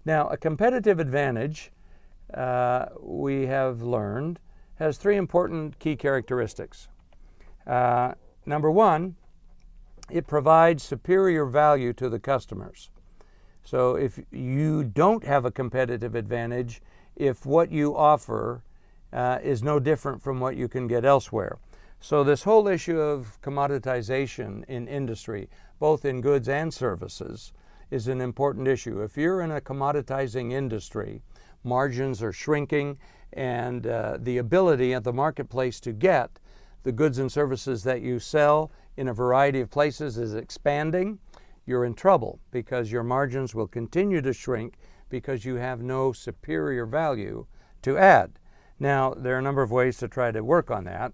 Now, a competitive advantage, we have learned, has three important key characteristics. Number one, it provides superior value to the customers. So if you don't have a competitive advantage, if what you offer is no different from what you can get elsewhere. So this whole issue of commoditization in industry, both in goods and services, is an important issue. If you're in a commoditizing industry, margins are shrinking, and the ability at the marketplace to get the goods and services that you sell in a variety of places is expanding, you're in trouble because your margins will continue to shrink because you have no superior value to add. Now, there are a number of ways to try to work on that.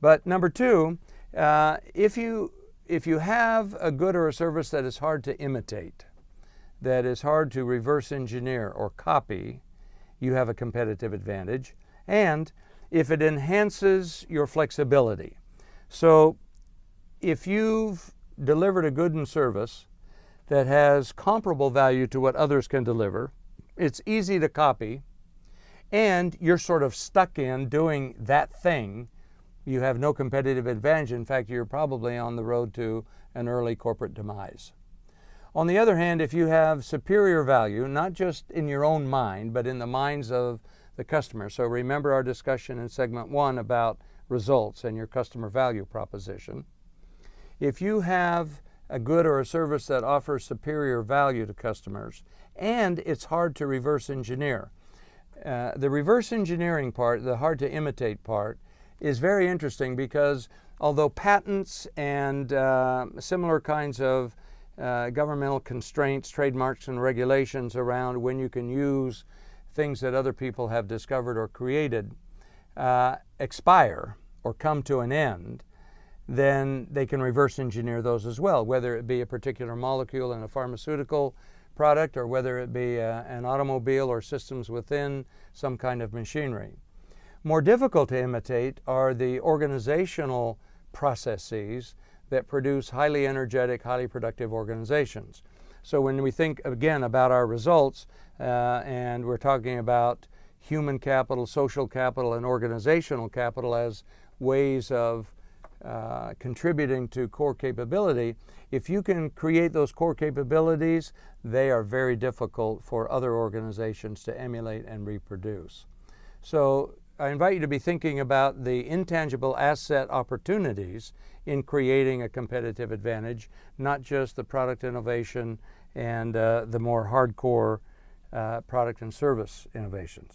But number two, if you have a good or a service that is hard to imitate, that is hard to reverse engineer or copy, you have a competitive advantage. And if it enhances your flexibility. So if you've delivered a good and service that has comparable value to what others can deliver, it's easy to copy, and you're sort of stuck in doing that thing, you have no competitive advantage. In fact, you're probably on the road to an early corporate demise. On the other hand, if you have superior value, not just in your own mind, but in the minds of the customer. So remember our discussion in segment 1 about results and your customer value proposition. If you have a good or a service that offers superior value to customers, and it's hard to reverse engineer. The reverse engineering part, the hard to imitate part, is very interesting because although patents and similar kinds of governmental constraints, trademarks and regulations around when you can use things that other people have discovered or created expire or come to an end, then they can reverse engineer those as well, whether it be a particular molecule in a pharmaceutical product or whether it be an automobile or systems within some kind of machinery. More difficult to imitate are the organizational processes that produce highly energetic, highly productive organizations. So when we think again about our results, and we're talking about human capital, social capital, and organizational capital as ways of contributing to core capability, if you can create those core capabilities, they are very difficult for other organizations to emulate and reproduce. So I invite you to be thinking about the intangible asset opportunities in creating a competitive advantage, not just the product innovation and the more hardcore product and service innovations.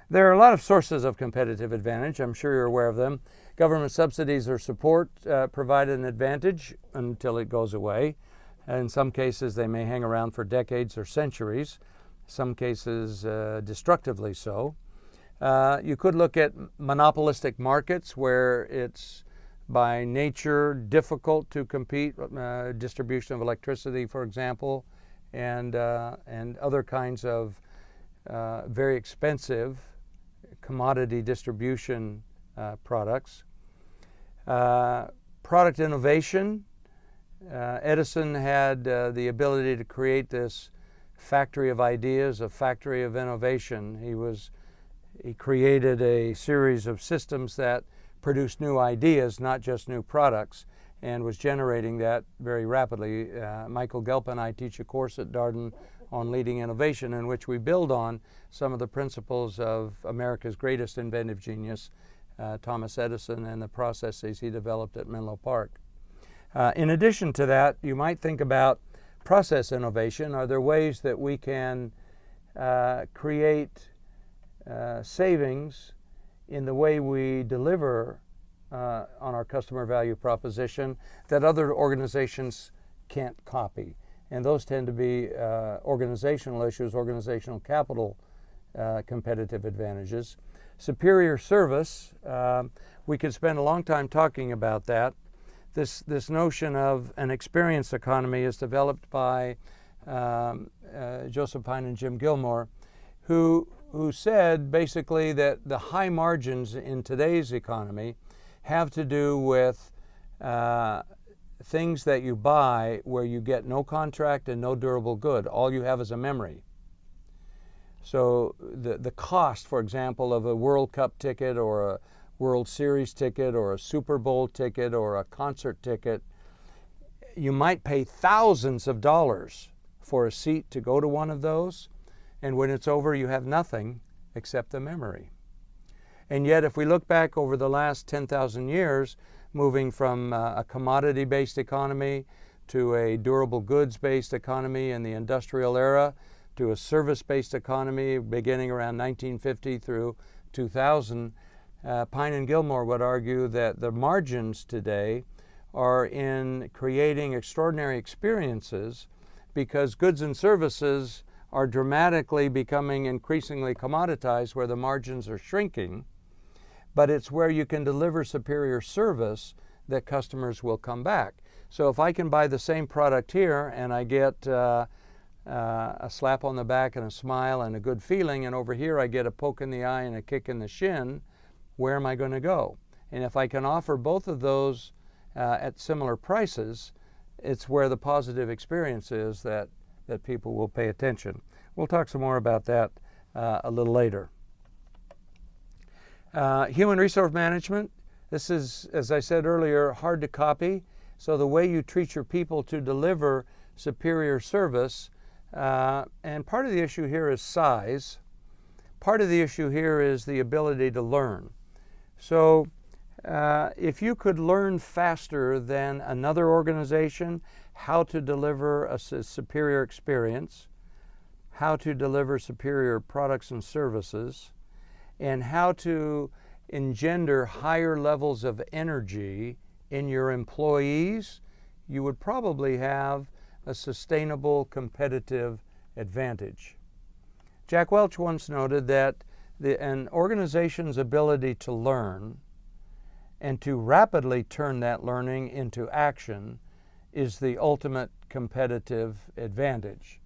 There are a lot of sources of competitive advantage. I'm sure you're aware of them. Government subsidies or support provide an advantage until it goes away. In some cases, they may hang around for decades or centuries, some cases destructively so. You could look at monopolistic markets where it's by nature difficult to compete, distribution of electricity, for example, and other kinds of very expensive commodity distribution products. Product innovation. Edison had the ability to create this factory of ideas, a factory of innovation. He created a series of systems that produced new ideas, not just new products, and was generating that very rapidly. Michael Gelp and I teach a course at Darden on leading innovation in which we build on some of the principles of America's greatest inventive genius, Thomas Edison, and the processes he developed at Menlo Park. In addition to that, you might think about process innovation. Are there ways that we can create savings in the way we deliver on our customer value proposition that other organizations can't copy? And those tend to be organizational issues, organizational capital competitive advantages. Superior service, we could spend a long time talking about that. This notion of an experience economy is developed by Joseph Pine and Jim Gilmore, who said basically that the high margins in today's economy have to do with things that you buy where you get no contract and no durable good. All you have is a memory. So the cost, for example, of a World Cup ticket or a World Series ticket or a Super Bowl ticket or a concert ticket, you might pay thousands of dollars for a seat to go to one of those, and when it's over you have nothing except the memory. And yet if we look back over the last 10,000 years, moving from a commodity-based economy to a durable goods-based economy in the industrial era, to a service-based economy beginning around 1950 through 2000, Pine and Gilmore would argue that the margins today are in creating extraordinary experiences because goods and services are dramatically becoming increasingly commoditized where the margins are shrinking, but it's where you can deliver superior service that customers will come back. So if I can buy the same product here and I get a slap on the back and a smile and a good feeling, and over here I get a poke in the eye and a kick in the shin, where am I going to go? And if I can offer both of those at similar prices, it's where the positive experience is that people will pay attention. We'll talk some more about that a little later. Human resource management. This is, as I said earlier, hard to copy. So the way you treat your people to deliver superior service, and part of the issue here is size. Part of the issue here is the ability to learn. So if you could learn faster than another organization how to deliver a superior experience, how to deliver superior products and services, and how to engender higher levels of energy in your employees, you would probably have a sustainable competitive advantage. Jack Welch once noted that an organization's ability to learn and to rapidly turn that learning into action is the ultimate competitive advantage.